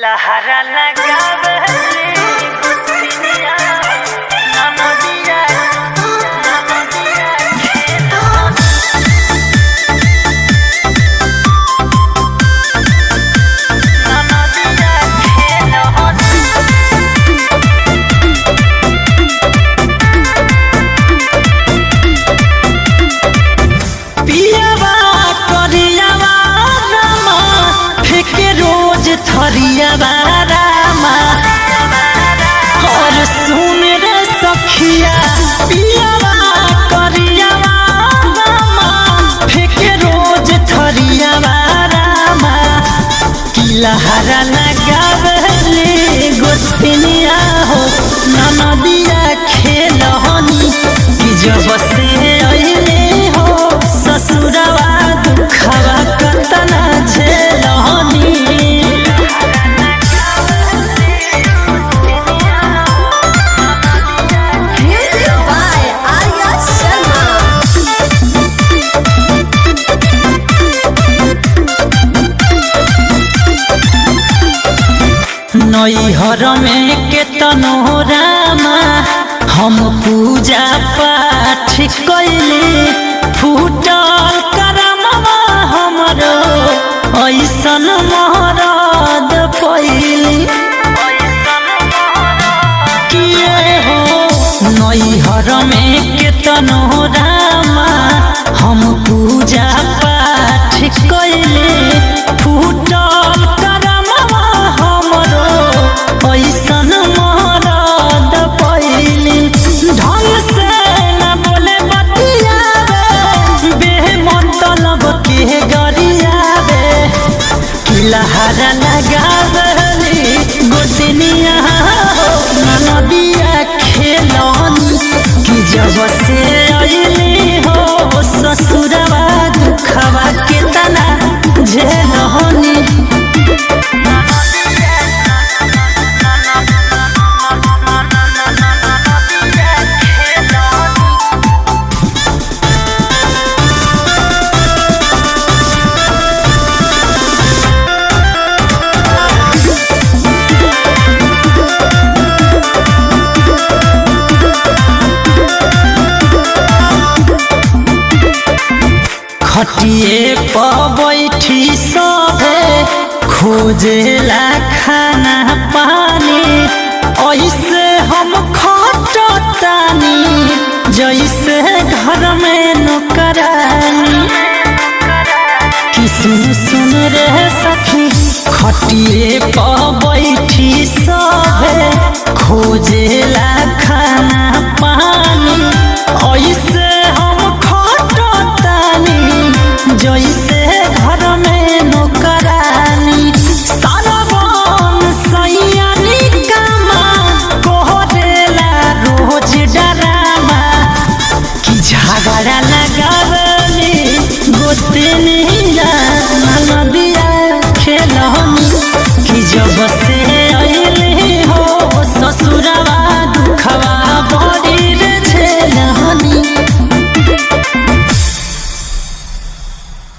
लहरा लगावे गुत्तिनिया नमदिया खेलो नमदिया खेलो पियावा करियावा रामा फेके रोज थरियावा रामा और सुन रे सखिया पियावा करियावा रामा फेके रोज थरियावा रामा कि लहरा लगावे गोतिनिया हो ननदिया खेलहनी कि जब से अइले हो ससुरवा दुखवा कतना झेलहनी। Music by Arya Sharma. नैहर में केतनो रामा हम पूजा पाठ कैली फूटल करमवा हमरो ऐसन महरद पैली किए हो नैहर में केतनो रामा हम पूजा पाठ कैली फूटल करमवा हमरो ऐसन महरद पैली ढंग से न बोले बतियावे बेमतलब के गरियावे कि लहरा लगावे गोतिनिया हो ननदिया खेलनी कि जब से अइली हो ससुरवा दुखवा केतना झेलनी। खटिए पर बैठी सभे खोजेला खाना पानी ऐसे हम खटतानी जैसे घर में नौकरानी कि सुन रे सखी खटिए पर बैठी सभे खोजेला खाना पानी ऐसे हम खटतानी जैसे घर में नौकरानी सारवन सैयानी कामा कोहरेला रोज डरामा कि झगड़ा लगावली गोतिनिया ननदिया खेलनी कि जब